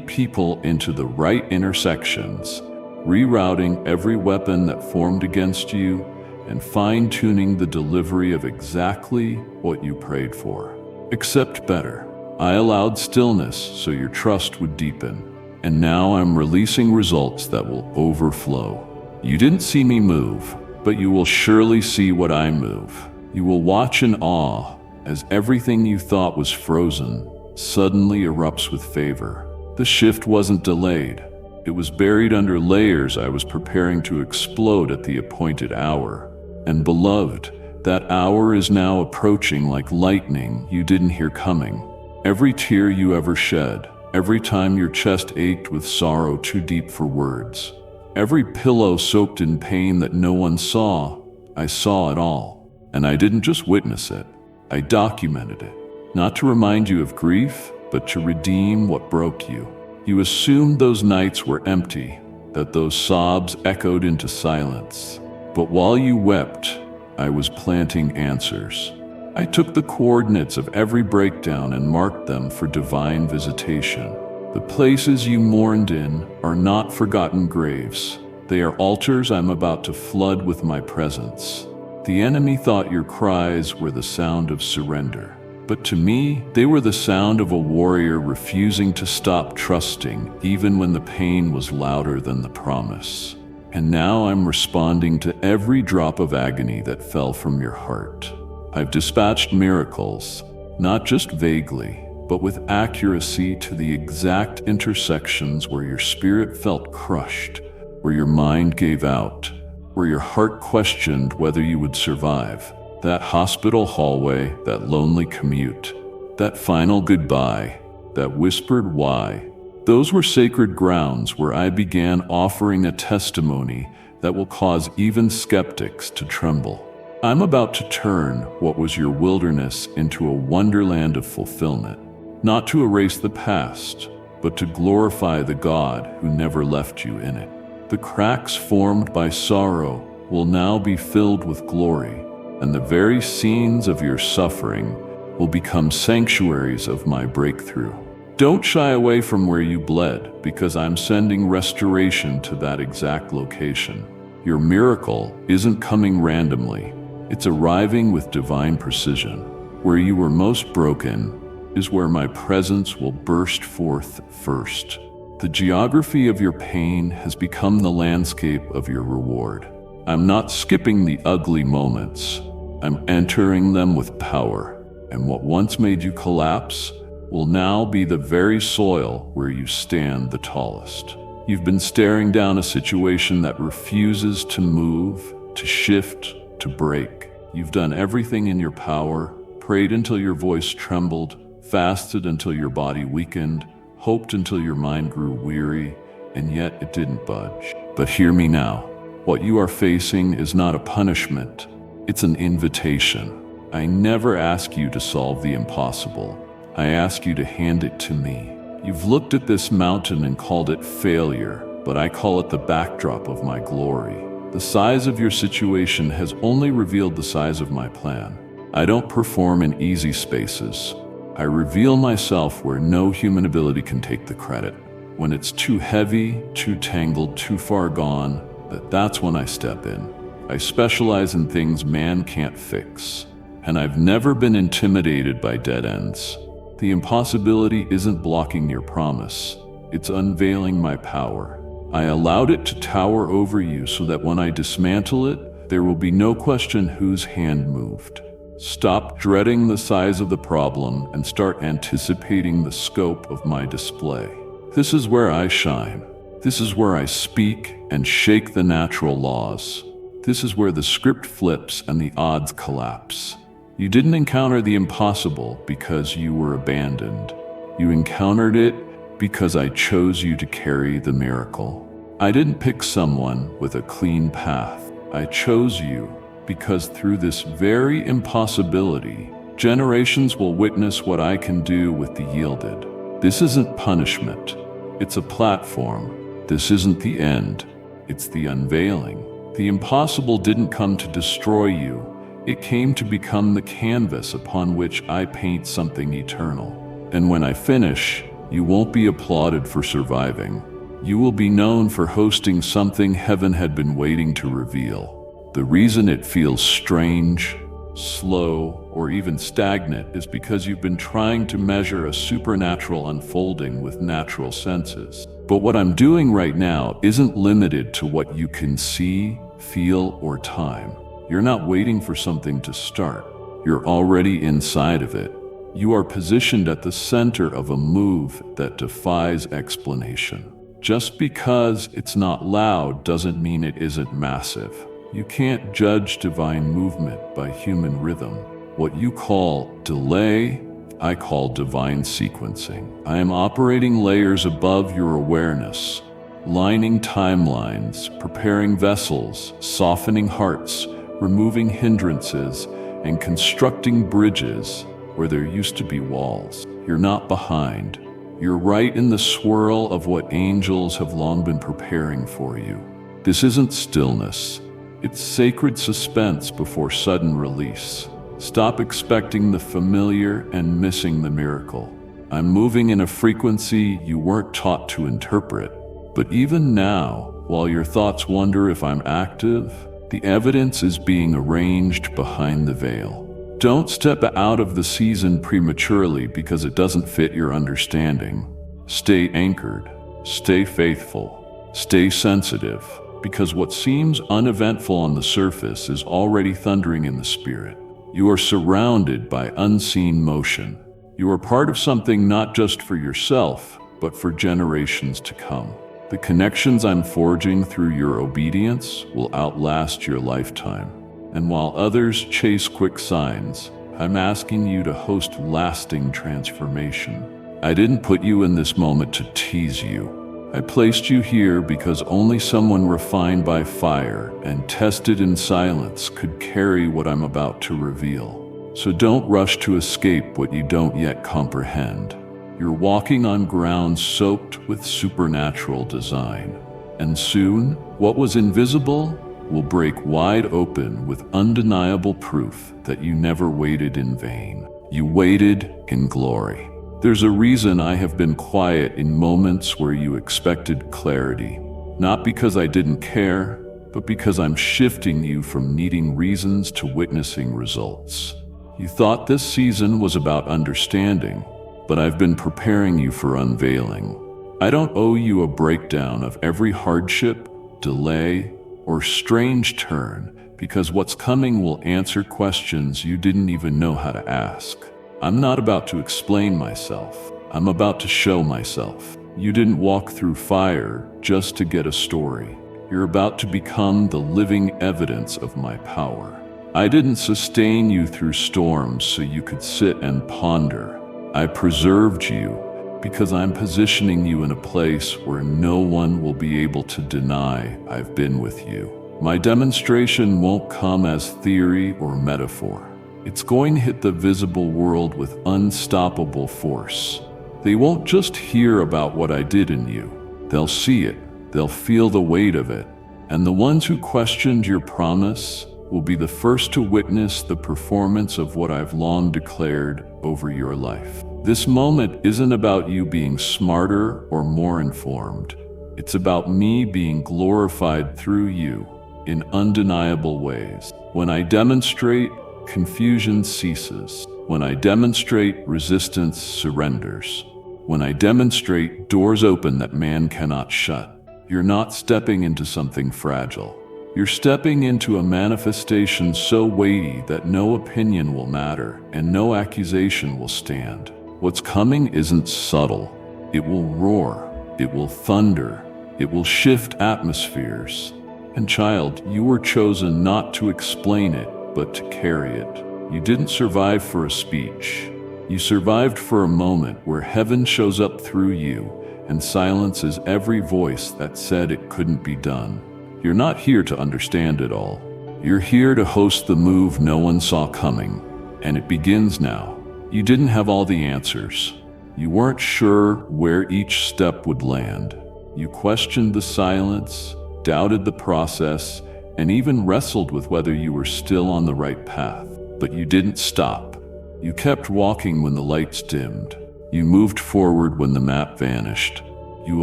Speaker 1: people into the right intersections, rerouting every weapon that formed against you, and fine-tuning the delivery of exactly what you prayed for. Except better. I allowed stillness so your trust would deepen, and now I'm releasing results that will overflow. You didn't see me move, but you will surely see what I move. You will watch in awe as everything you thought was frozen suddenly erupts with favor. The shift wasn't delayed. It was buried under layers I was preparing to explode at the appointed hour. And beloved, that hour is now approaching like lightning you didn't hear coming. Every tear you ever shed, every time your chest ached with sorrow too deep for words, every pillow soaked in pain that no one saw, I saw it all. And I didn't just witness it, I documented it. Not to remind you of grief, but to redeem what broke you. You assumed those nights were empty, that those sobs echoed into silence. But while you wept, I was planting answers. I took the coordinates of every breakdown and marked them for divine visitation. The places you mourned in are not forgotten graves. They are altars I'm about to flood with my presence. The enemy thought your cries were the sound of surrender. But to me, they were the sound of a warrior refusing to stop trusting, even when the pain was louder than the promise. And now I'm responding to every drop of agony that fell from your heart. I've dispatched miracles, not just vaguely, but with accuracy to the exact intersections where your spirit felt crushed, where your mind gave out, where your heart questioned whether you would survive. That hospital hallway, that lonely commute, that final goodbye, that whispered why. Those were sacred grounds where I began offering a testimony that will cause even skeptics to tremble. I'm about to turn what was your wilderness into a wonderland of fulfillment, not to erase the past, but to glorify the God who never left you in it. The cracks formed by sorrow will now be filled with glory, and the very scenes of your suffering will become sanctuaries of my breakthrough. Don't shy away from where you bled, because I'm sending restoration to that exact location. Your miracle isn't coming randomly. It's arriving with divine precision. Where you were most broken is where my presence will burst forth first. The geography of your pain has become the landscape of your reward. I'm not skipping the ugly moments. I'm entering them with power. And what once made you collapse will now be the very soil where you stand the tallest. You've been staring down a situation that refuses to move, to shift, to break. You've done everything in your power, prayed until your voice trembled, fasted until your body weakened, hoped until your mind grew weary, and yet it didn't budge. But hear me now. What you are facing is not a punishment. It's an invitation. I never ask you to solve the impossible. I ask you to hand it to me. You've looked at this mountain and called it failure, but I call it the backdrop of my glory. The size of your situation has only revealed the size of my plan. I don't perform in easy spaces. I reveal myself where no human ability can take the credit. When it's too heavy, too tangled, too far gone, that's when I step in. I specialize in things man can't fix. And I've never been intimidated by dead ends. The impossibility isn't blocking your promise. It's unveiling my power. I allowed it to tower over you so that when I dismantle it, there will be no question whose hand moved. Stop dreading the size of the problem and start anticipating the scope of my display. This is where I shine. This is where I speak and shake the natural laws. This is where the script flips and the odds collapse. You didn't encounter the impossible because you were abandoned. You encountered it because I chose you to carry the miracle. I didn't pick someone with a clean path. I chose you because through this very impossibility, generations will witness what I can do with the yielded. This isn't punishment. It's a platform. This isn't the end. It's the unveiling. The impossible didn't come to destroy you. It came to become the canvas upon which I paint something eternal. And when I finish, you won't be applauded for surviving. You will be known for hosting something heaven had been waiting to reveal. The reason it feels strange, slow, or even stagnant is because you've been trying to measure a supernatural unfolding with natural senses. But what I'm doing right now isn't limited to what you can see, feel, or time. You're not waiting for something to start. You're already inside of it. You are positioned at the center of a move that defies explanation. Just because it's not loud doesn't mean it isn't massive. You can't judge divine movement by human rhythm. What you call delay, I call divine sequencing. I am operating layers above your awareness, lining timelines, preparing vessels, softening hearts, removing hindrances, and constructing bridges where there used to be walls. You're not behind. You're right in the swirl of what angels have long been preparing for you. This isn't stillness. It's sacred suspense before sudden release. Stop expecting the familiar and missing the miracle. I'm moving in a frequency you weren't taught to interpret. But even now, while your thoughts wonder if I'm active, the evidence is being arranged behind the veil. Don't step out of the season prematurely because it doesn't fit your understanding. Stay anchored, stay faithful, stay sensitive, because what seems uneventful on the surface is already thundering in the spirit. You are surrounded by unseen motion. You are part of something not just for yourself, but for generations to come. The connections I'm forging through your obedience will outlast your lifetime. And while others chase quick signs, I'm asking you to host lasting transformation. I didn't put you in this moment to tease you. I placed you here because only someone refined by fire and tested in silence could carry what I'm about to reveal. So don't rush to escape what you don't yet comprehend. You're walking on ground soaked with supernatural design. And soon, what was invisible will break wide open with undeniable proof that you never waited in vain. You waited in glory. There's a reason I have been quiet in moments where you expected clarity. Not because I didn't care, but because I'm shifting you from needing reasons to witnessing results. You thought this season was about understanding, but I've been preparing you for unveiling. I don't owe you a breakdown of every hardship, delay, or strange turn, because what's coming will answer questions you didn't even know how to ask. I'm not about to explain myself. I'm about to show myself. You didn't walk through fire just to get a story. You're about to become the living evidence of my power. I didn't sustain you through storms so you could sit and ponder. I preserved you because I'm positioning you in a place where no one will be able to deny I've been with you. My demonstration won't come as theory or metaphor. It's going to hit the visible world with unstoppable force. They won't just hear about what I did in you. They'll see it. They'll feel the weight of it. And the ones who questioned your promise will be the first to witness the performance of what I've long declared over your life. This moment isn't about you being smarter or more informed. It's about me being glorified through you in undeniable ways. When I demonstrate, confusion ceases. When I demonstrate, resistance surrenders. When I demonstrate, doors open that man cannot shut. You're not stepping into something fragile. You're stepping into a manifestation so weighty that no opinion will matter and no accusation will stand. What's coming isn't subtle. It will roar. It will thunder. It will shift atmospheres. And child, you were chosen not to explain it, but to carry it. You didn't survive for a speech. You survived for a moment where heaven shows up through you and silences every voice that said it couldn't be done. You're not here to understand it all. You're here to host the move no one saw coming, and it begins now. You didn't have all the answers. You weren't sure where each step would land. You questioned the silence, doubted the process, and even wrestled with whether you were still on the right path. But you didn't stop. You kept walking when the lights dimmed. You moved forward when the map vanished. You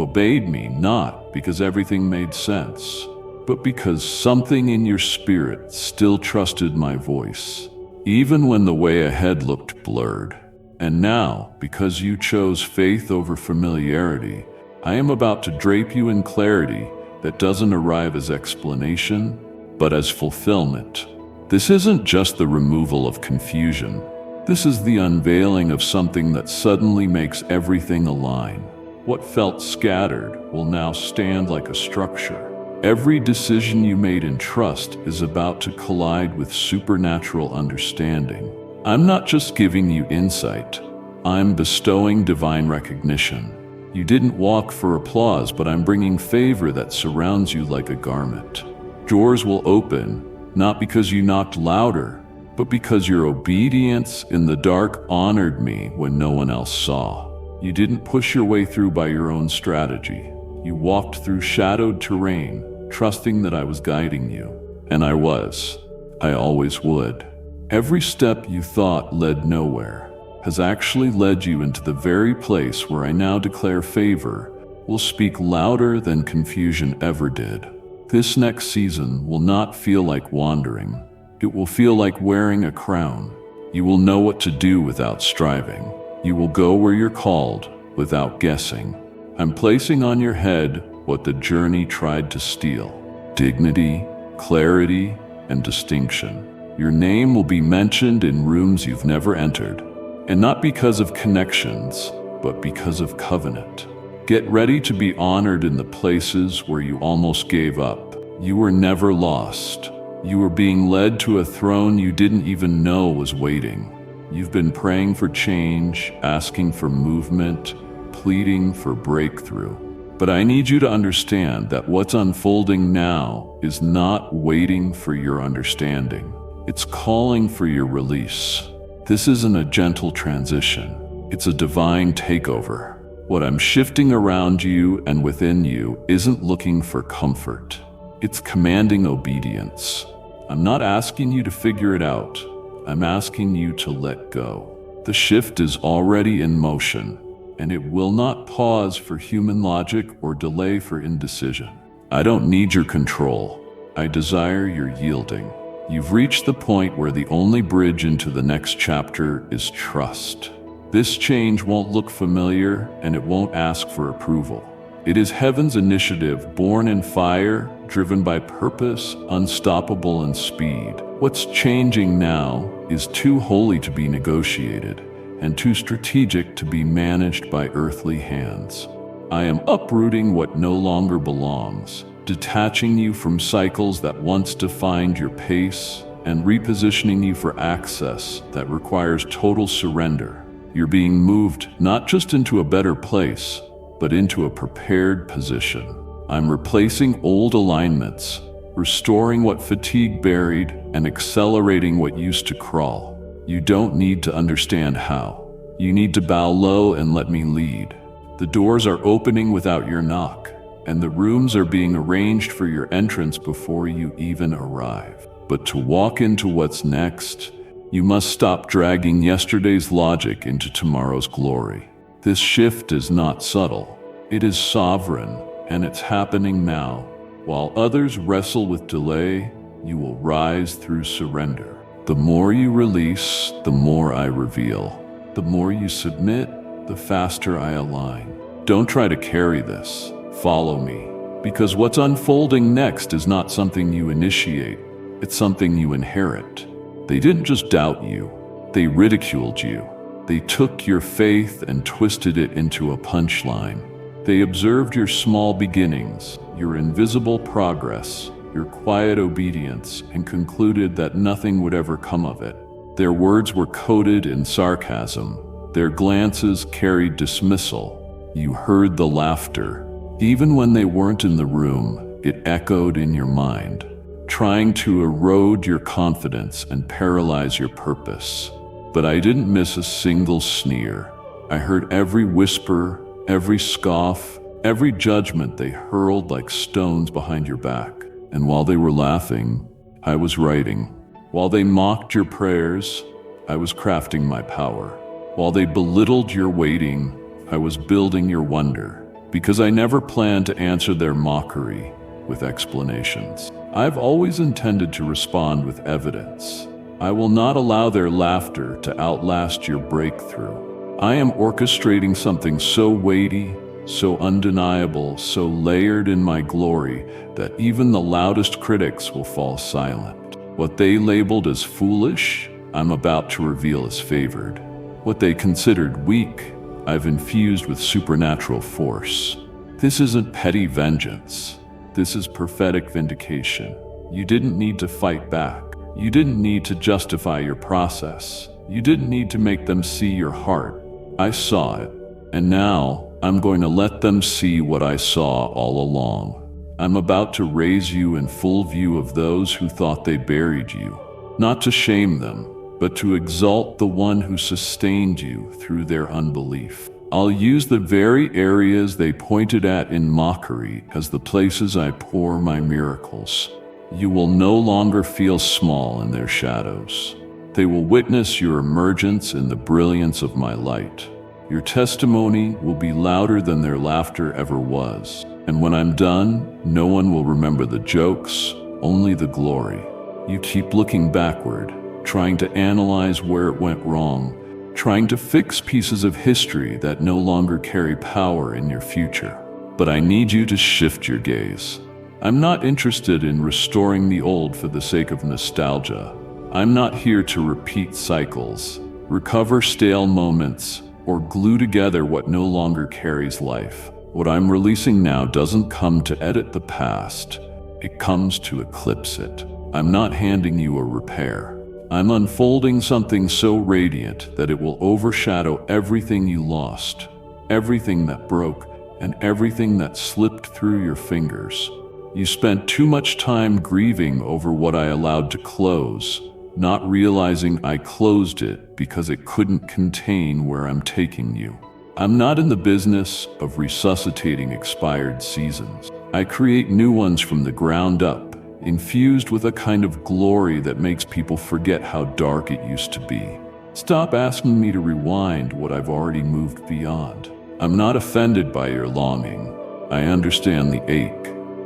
Speaker 1: obeyed me not because everything made sense, but because something in your spirit still trusted my voice, even when the way ahead looked blurred. And now, because you chose faith over familiarity, I am about to drape you in clarity that doesn't arrive as explanation, but as fulfillment. This isn't just the removal of confusion. This is the unveiling of something that suddenly makes everything align. What felt scattered will now stand like a structure. Every decision you made in trust is about to collide with supernatural understanding. I'm not just giving you insight. I'm bestowing divine recognition. You didn't walk for applause, but I'm bringing favor that surrounds you like a garment. Doors will open, not because you knocked louder, but because your obedience in the dark honored me when no one else saw. You didn't push your way through by your own strategy. You walked through shadowed terrain, trusting that I was guiding you. And I was. I always would. Every step you thought led nowhere has actually led you into the very place where I now declare favor will speak louder than confusion ever did. This next season will not feel like wandering. It will feel like wearing a crown. You will know what to do without striving. You will go where you're called without guessing. I'm placing on your head what the journey tried to steal: dignity, clarity, and distinction. Your name will be mentioned in rooms you've never entered, and not because of connections, but because of covenant. Get ready to be honored in the places where you almost gave up. You were never lost. You were being led to a throne you didn't even know was waiting. You've been praying for change, asking for movement, pleading for breakthrough. But I need you to understand that what's unfolding now is not waiting for your understanding. It's calling for your release. This isn't a gentle transition. It's a divine takeover. What I'm shifting around you and within you isn't looking for comfort. It's commanding obedience. I'm not asking you to figure it out. I'm asking you to let go. The shift is already in motion, and it will not pause for human logic or delay for indecision. I don't need your control. I desire your yielding. You've reached the point where the only bridge into the next chapter is trust. This change won't look familiar, and it won't ask for approval. It is heaven's initiative, born in fire, driven by purpose, unstoppable in speed. What's changing now is too holy to be negotiated, and too strategic to be managed by earthly hands. I am uprooting what no longer belongs, detaching you from cycles that once defined your pace, and repositioning you for access that requires total surrender. You're being moved not just into a better place, but into a prepared position. I'm replacing old alignments, restoring what fatigue buried, and accelerating what used to crawl. You don't need to understand how. You need to bow low and let me lead. The doors are opening without your knock, and the rooms are being arranged for your entrance before you even arrive. But to walk into what's next, you must stop dragging yesterday's logic into tomorrow's glory. This shift is not subtle. It is sovereign, and it's happening now. While others wrestle with delay, you will rise through surrender. The more you release, the more I reveal. The more you submit, the faster I align. Don't try to carry this. Follow me. Because what's unfolding next is not something you initiate. It's something you inherit. They didn't just doubt you. They ridiculed you. They took your faith and twisted it into a punchline. They observed your small beginnings, your invisible progress, your quiet obedience, and concluded that nothing would ever come of it. Their words were coated in sarcasm, Their glances carried dismissal. You heard the laughter. Even when they weren't in the room, it echoed in your mind, trying to erode your confidence and paralyze your purpose. But I didn't miss a single sneer. I heard every whisper, every scoff, every judgment they hurled like stones behind your back. And while they were laughing, I was writing. While they mocked your prayers, I was crafting my power. While they belittled your waiting, I was building your wonder. Because I never planned to answer their mockery with explanations. I've always intended to respond with evidence. I will not allow their laughter to outlast your breakthrough. I am orchestrating something so weighty, so undeniable, so layered in my glory that even the loudest critics will fall silent. What they labeled as foolish, I'm about to reveal as favored. What they considered weak, I've infused with supernatural force. This isn't petty vengeance. This is prophetic vindication. You didn't need to fight back. You didn't need to justify your process. You didn't need to make them see your heart. I saw it, and now I'm going to let them see what I saw all along. I'm about to raise you in full view of those who thought they buried you, not to shame them, but to exalt the one who sustained you through their unbelief. I'll use the very areas they pointed at in mockery as the places I pour my miracles. You will no longer feel small in their shadows. They will witness your emergence in the brilliance of my light. Your testimony will be louder than their laughter ever was. And when I'm done, no one will remember the jokes, only the glory. You keep looking backward, trying to analyze where it went wrong, trying to fix pieces of history that no longer carry power in your future. But I need you to shift your gaze. I'm not interested in restoring the old for the sake of nostalgia. I'm not here to repeat cycles, recover stale moments, or glue together what no longer carries life. What I'm releasing now doesn't come to edit the past. It comes to eclipse it. I'm not handing you a repair. I'm unfolding something so radiant that it will overshadow everything you lost, everything that broke, and everything that slipped through your fingers. You spent too much time grieving over what I allowed to close, not realizing I closed it because it couldn't contain where I'm taking you. I'm not in the business of resuscitating expired seasons. I create new ones from the ground up, infused with a kind of glory that makes people forget how dark it used to be. Stop asking me to rewind what I've already moved beyond. I'm not offended by your longing. I understand the ache.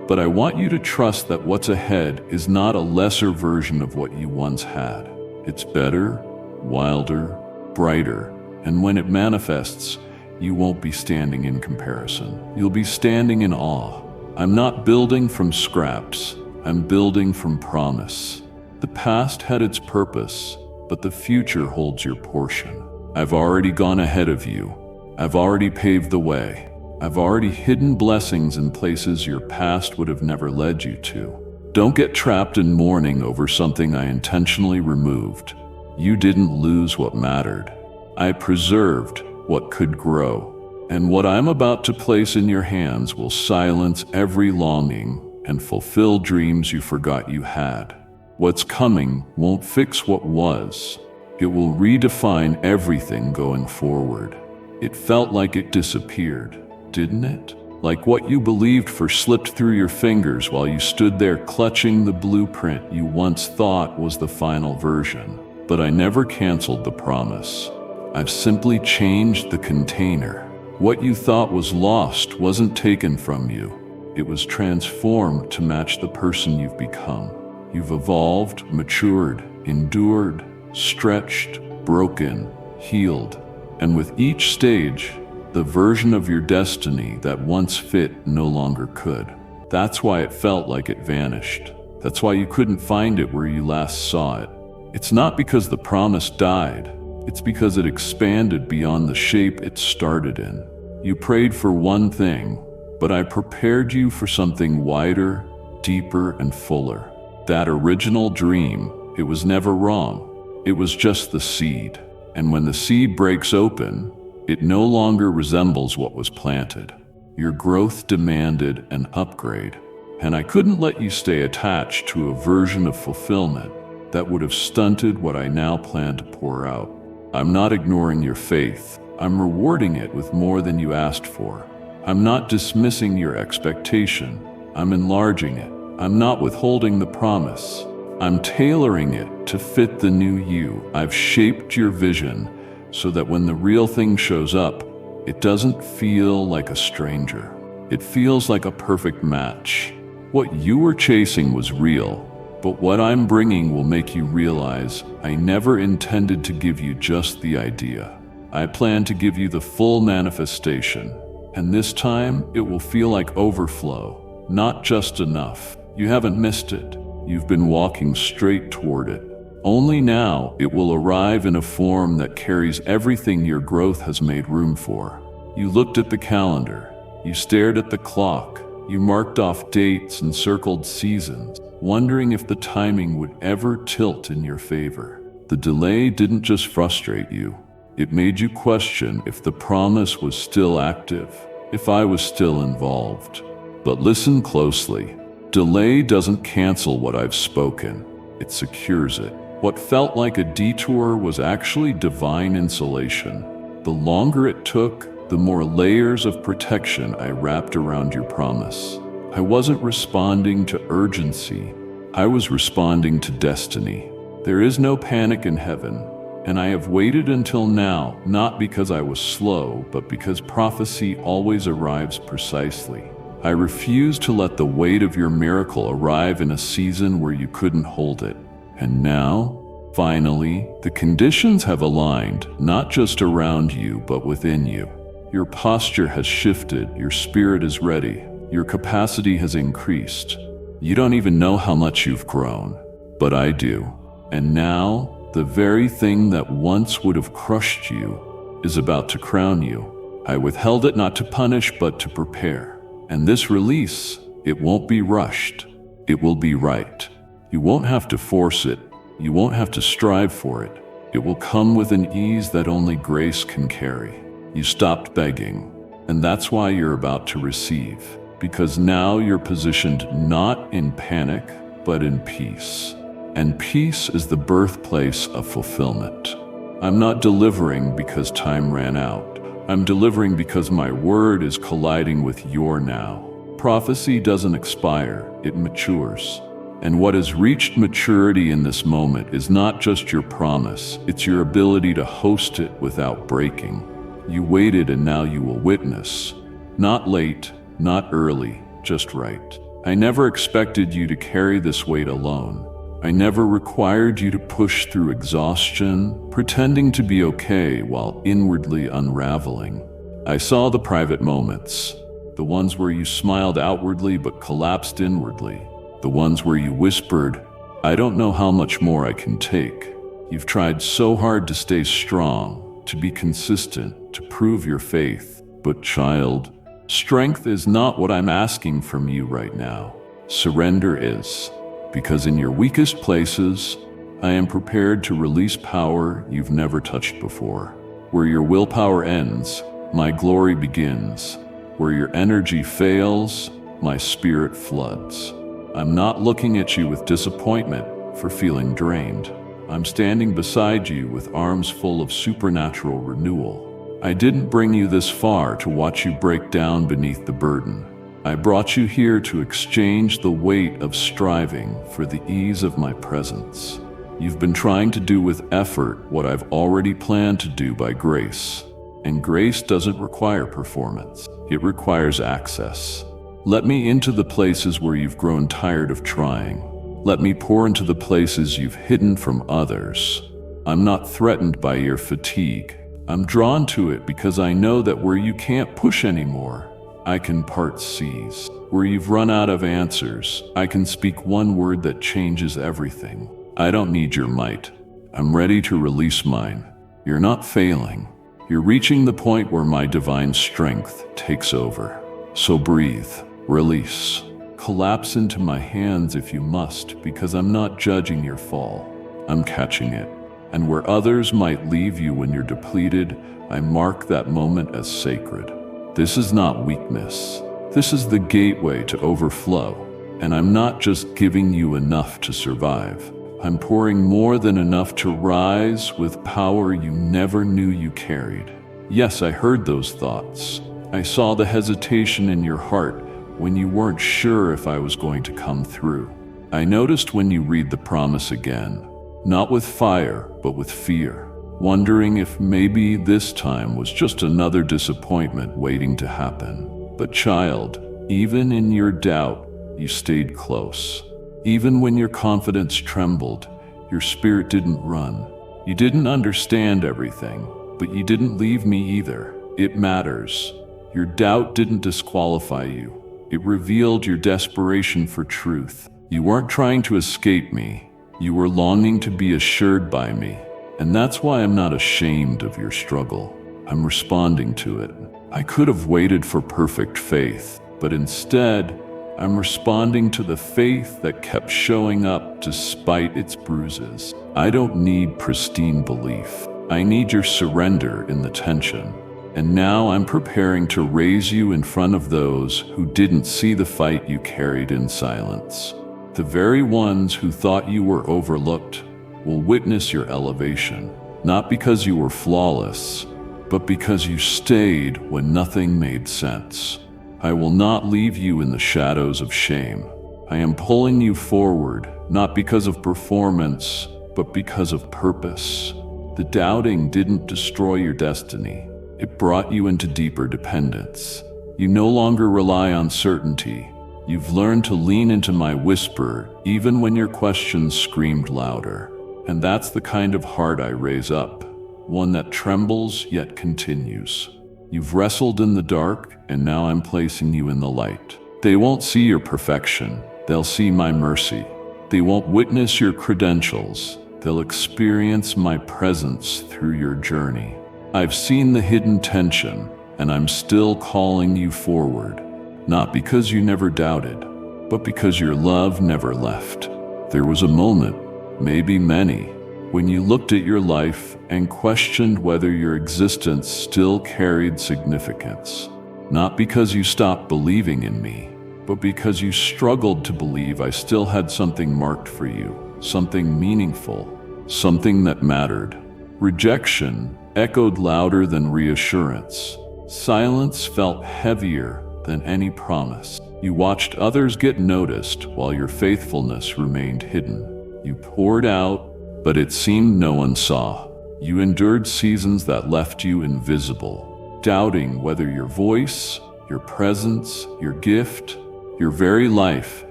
Speaker 1: But I want you to trust that what's ahead is not a lesser version of what you once had. It's better, wilder, brighter, and when it manifests, you won't be standing in comparison. You'll be standing in awe. I'm not building from scraps. I'm building from promise. The past had its purpose, but the future holds your portion. I've already gone ahead of you. I've already paved the way. I've already hidden blessings in places your past would have never led you to. Don't get trapped in mourning over something I intentionally removed. You didn't lose what mattered. I preserved what could grow. And what I'm about to place in your hands will silence every longing and fulfill dreams you forgot you had. What's coming won't fix what was. It will redefine everything going forward. It felt like it disappeared, didn't it? Like what you believed slipped through your fingers while you stood there clutching the blueprint you once thought was the final version. But I never canceled the promise. I've simply changed the container. What you thought was lost wasn't taken from you. It was transformed to match the person you've become. You've evolved, matured, endured, stretched, broken, healed. And with each stage, the version of your destiny that once fit no longer could. That's why it felt like it vanished. That's why you couldn't find it where you last saw it. It's not because the promise died. It's because it expanded beyond the shape it started in. You prayed for one thing, but I prepared you for something wider, deeper, and fuller. That original dream, it was never wrong. It was just the seed. And when the seed breaks open, it no longer resembles what was planted. Your growth demanded an upgrade, and I couldn't let you stay attached to a version of fulfillment that would have stunted what I now plan to pour out. I'm not ignoring your faith. I'm rewarding it with more than you asked for. I'm not dismissing your expectation. I'm enlarging it. I'm not withholding the promise. I'm tailoring it to fit the new you. I've shaped your vision so that when the real thing shows up, it doesn't feel like a stranger. It feels like a perfect match. What you were chasing was real, but what I'm bringing will make you realize I never intended to give you just the idea. I plan to give you the full manifestation, and this time it will feel like overflow, not just enough. You haven't missed it. You've been walking straight toward it. Only now it will arrive in a form that carries everything your growth has made room for. You looked at the calendar. You stared at the clock. You marked off dates and circled seasons, wondering if the timing would ever tilt in your favor. The delay didn't just frustrate you. It made you question if the promise was still active, if I was still involved. But listen closely. Delay doesn't cancel what I've spoken. It secures it. What felt like a detour was actually divine insulation. The longer it took, the more layers of protection I wrapped around your promise. I wasn't responding to urgency. I was responding to destiny. There is no panic in heaven, and I have waited until now, not because I was slow, but because prophecy always arrives precisely. I refuse to let the weight of your miracle arrive in a season where you couldn't hold it. And now, finally, the conditions have aligned, not just around you, but within you. Your posture has shifted, your spirit is ready, your capacity has increased. You don't even know how much you've grown, but I do. And now, the very thing that once would have crushed you is about to crown you. I withheld it not to punish, but to prepare. And this release, it won't be rushed. It will be right. You won't have to force it. You won't have to strive for it. It will come with an ease that only grace can carry. You stopped begging, and that's why you're about to receive. Because now you're positioned not in panic, but in peace. And peace is the birthplace of fulfillment. I'm not delivering because time ran out. I'm delivering because my word is colliding with your now. Prophecy doesn't expire, it matures. And what has reached maturity in this moment is not just your promise, it's your ability to host it without breaking. You waited and now you will witness. Not late, not early, just right. I never expected you to carry this weight alone. I never required you to push through exhaustion, pretending to be okay while inwardly unraveling. I saw the private moments, the ones where you smiled outwardly but collapsed inwardly. The ones where you whispered, I don't know how much more I can take. You've tried so hard to stay strong, to be consistent, to prove your faith. But child, strength is not what I'm asking from you right now. Surrender is. Because in your weakest places, I am prepared to release power you've never touched before. Where your willpower ends, my glory begins. Where your energy fails, my spirit floods. I'm not looking at you with disappointment for feeling drained. I'm standing beside you with arms full of supernatural renewal. I didn't bring you this far to watch you break down beneath the burden. I brought you here to exchange the weight of striving for the ease of my presence. You've been trying to do with effort what I've already planned to do by grace. And grace doesn't require performance. It requires access. Let me into the places where you've grown tired of trying. Let me pour into the places you've hidden from others. I'm not threatened by your fatigue. I'm drawn to it because I know that where you can't push anymore, I can part seas. Where you've run out of answers, I can speak one word that changes everything. I don't need your might. I'm ready to release mine. You're not failing. You're reaching the point where my divine strength takes over. So breathe. Release. Collapse into my hands if you must, because I'm not judging your fall. I'm catching it. And where others might leave you when you're depleted, I mark that moment as sacred. This is not weakness. This is the gateway to overflow. And I'm not just giving you enough to survive. I'm pouring more than enough to rise with power you never knew you carried. Yes, I heard those thoughts. I saw the hesitation in your heart when you weren't sure if I was going to come through. I noticed when you read the promise again, not with fire, but with fear, wondering if maybe this time was just another disappointment waiting to happen. But child, even in your doubt, you stayed close. Even when your confidence trembled, your spirit didn't run. You didn't understand everything, but you didn't leave me either. It matters. Your doubt didn't disqualify you. It revealed your desperation for truth. You weren't trying to escape me. You were longing to be assured by me. And that's why I'm not ashamed of your struggle. I'm responding to it. I could have waited for perfect faith, but instead, I'm responding to the faith that kept showing up despite its bruises. I don't need pristine belief. I need your surrender in the tension. And now I'm preparing to raise you in front of those who didn't see the fight you carried in silence. The very ones who thought you were overlooked will witness your elevation, not because you were flawless, but because you stayed when nothing made sense. I will not leave you in the shadows of shame. I am pulling you forward, not because of performance, but because of purpose. The doubting didn't destroy your destiny. It brought you into deeper dependence. You no longer rely on certainty. You've learned to lean into my whisper, even when your questions screamed louder. And that's the kind of heart I raise up, one that trembles yet continues. You've wrestled in the dark, and now I'm placing you in the light. They won't see your perfection. They'll see my mercy. They won't witness your credentials. They'll experience my presence through your journey. I've seen the hidden tension, and I'm still calling you forward, not because you never doubted, but because your love never left. There was a moment, maybe many, when you looked at your life and questioned whether your existence still carried significance. Not because you stopped believing in me, but because you struggled to believe I still had something marked for you, something meaningful, something that mattered. Rejection echoed louder than reassurance. Silence felt heavier than any promise. You watched others get noticed while your faithfulness remained hidden. You poured out, but it seemed no one saw. You endured seasons that left you invisible, doubting whether your voice, your presence, your gift, your very life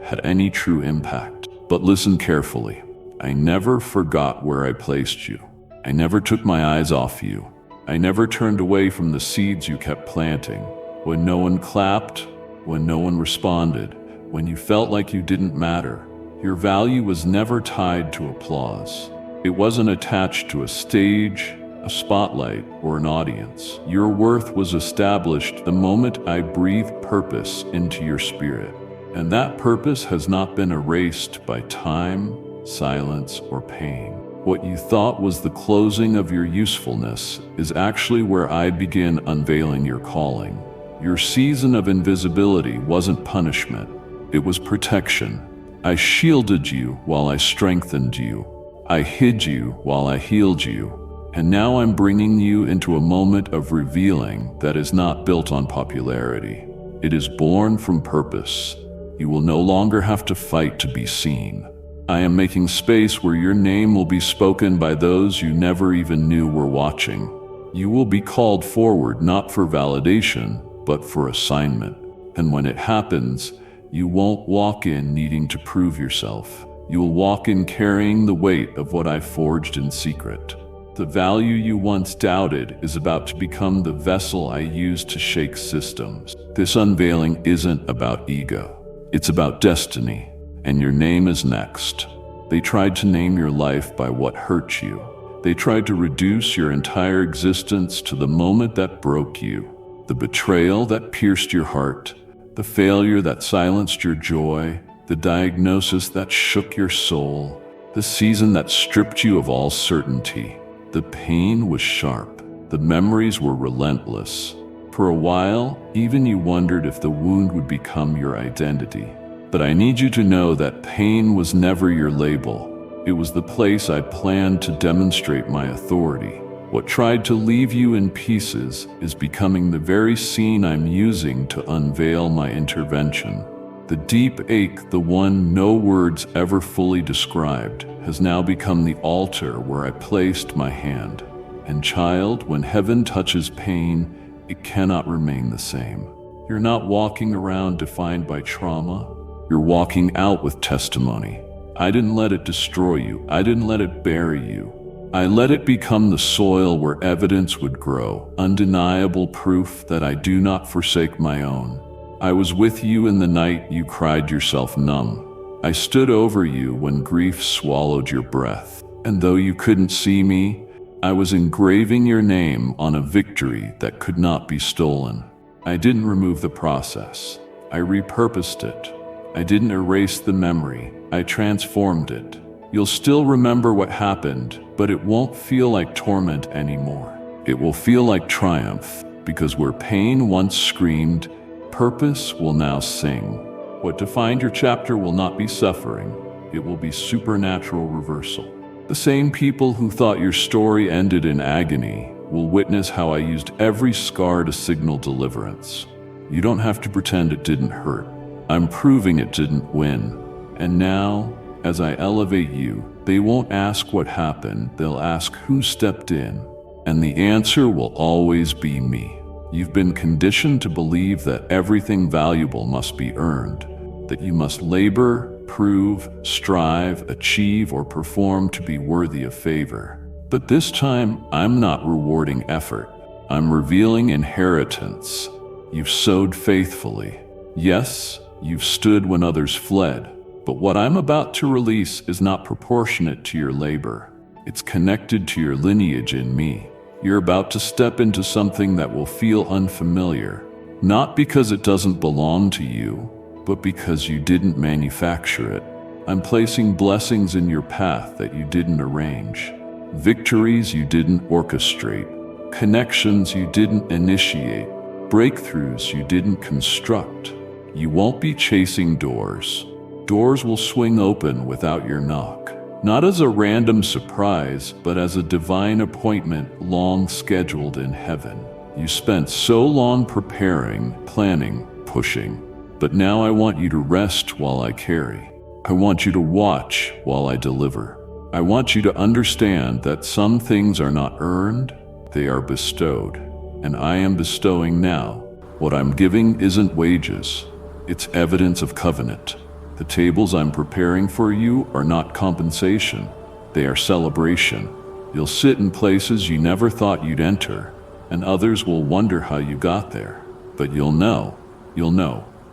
Speaker 1: had any true impact. But listen carefully. I never forgot where I placed you. I never took my eyes off you. I never turned away from the seeds you kept planting. When no one clapped, when no one responded, when you felt like you didn't matter, your value was never tied to applause. It wasn't attached to a stage, a spotlight, or an audience. Your worth was established the moment I breathed purpose into your spirit. And that purpose has not been erased by time, silence, or pain. What you thought was the closing of your usefulness is actually where I begin unveiling your calling. Your season of invisibility wasn't punishment, it was protection. I shielded you while I strengthened you. I hid you while I healed you, and now I'm bringing you into a moment of revealing that is not built on popularity. It is born from purpose. You will no longer have to fight to be seen. I am making space where your name will be spoken by those you never even knew were watching. You will be called forward not for validation, but for assignment. And when it happens, you won't walk in needing to prove yourself. You will walk in carrying the weight of what I forged in secret. The value you once doubted is about to become the vessel I use to shake systems. This unveiling isn't about ego. It's about destiny, and your name is next. They tried to name your life by what hurt you. They tried to reduce your entire existence to the moment that broke you. The betrayal that pierced your heart, the failure that silenced your joy, the diagnosis that shook your soul. the season that stripped you of all certainty. The pain was sharp, the memories were relentless. For a while, even you wondered if the wound would become your identity. But I need you to know that pain was never your label. It was the place I planned to demonstrate my authority. What tried to leave you in pieces is becoming the very scene I'm using to unveil my intervention. The deep ache, the one no words ever fully described, has now become the altar where I placed my hand. And child, when heaven touches pain, it cannot remain the same. You're not walking around defined by trauma. You're walking out with testimony. I didn't let it destroy you. I didn't let it bury you. I let it become the soil where evidence would grow, undeniable proof that I do not forsake my own. I was with you in the night you cried yourself numb. I stood over you when grief swallowed your breath. And though you couldn't see me, I was engraving your name on a victory that could not be stolen. I didn't remove the process. I repurposed it. I didn't erase the memory. I transformed it. You'll still remember what happened, but it won't feel like torment anymore. It will feel like triumph, because where pain once screamed, purpose will now sing. What defined your chapter will not be suffering. It will be supernatural reversal. The same people who thought your story ended in agony will witness how I used every scar to signal deliverance. You don't have to pretend it didn't hurt. I'm proving it didn't win. And now, as I elevate you, they won't ask what happened, they'll ask who stepped in. And the answer will always be me. You've been conditioned to believe that everything valuable must be earned, that you must labor, prove, strive, achieve, or perform to be worthy of favor. But this time, I'm not rewarding effort. I'm revealing inheritance. You've sowed faithfully. Yes, you've stood when others fled. But what I'm about to release is not proportionate to your labor. It's connected to your lineage in me. You're about to step into something that will feel unfamiliar, not because it doesn't belong to you, but because you didn't manufacture it. I'm placing blessings in your path that you didn't arrange, victories you didn't orchestrate, connections you didn't initiate, breakthroughs you didn't construct. You won't be chasing doors. Doors will swing open without your knock, not as a random surprise, but as a divine appointment long scheduled in heaven. You spent so long preparing, planning, pushing, but now I want you to rest while I carry. I want you to watch while I deliver. I want you to understand that some things are not earned, they are bestowed. And I am bestowing now. What I'm giving isn't wages, it's evidence of covenant. The tables I'm preparing for you are not compensation, they are celebration. You'll sit in places you never thought you'd enter, and others will wonder how you got there. But you'll know.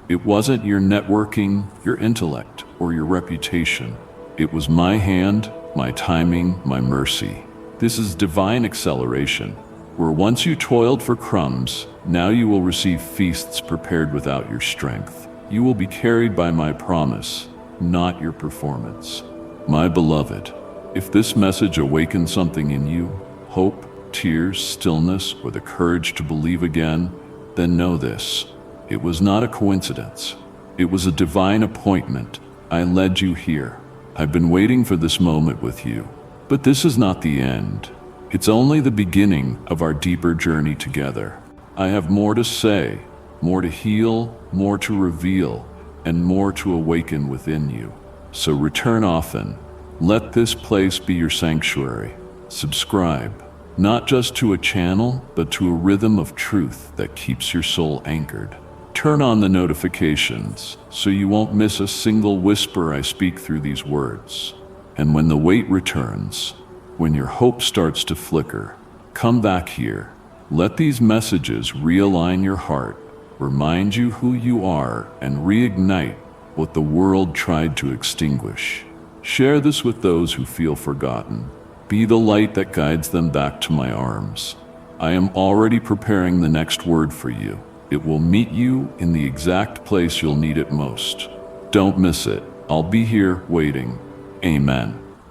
Speaker 1: It wasn't your networking, your intellect, or your reputation. It was my hand, my timing, my mercy. This is divine acceleration, where once you toiled for crumbs, now you will receive feasts prepared without your strength. You will be carried by my promise, not your performance. My beloved, if this message awakens something in you, hope, tears, stillness, or the courage to believe again, then know this. It was not a coincidence. It was a divine appointment. I led you here. I've been waiting for this moment with you. But this is not the end. It's only the beginning of our deeper journey together. I have more to say, more to heal, more to reveal, and more to awaken within you. So return often. Let this place be your sanctuary. Subscribe, not just to a channel, but to a rhythm of truth that keeps your soul anchored. Turn on the notifications so you won't miss a single whisper I speak through these words. And when the weight returns, when your hope starts to flicker, come back here. Let these messages realign your heart, remind you who you are, and reignite what the world tried to extinguish. Share this with those who feel forgotten. Be the light that guides them back to my arms. I am already preparing the next word for you. It will meet you in the exact place you'll need it most. Don't miss it. I'll be here waiting. Amen.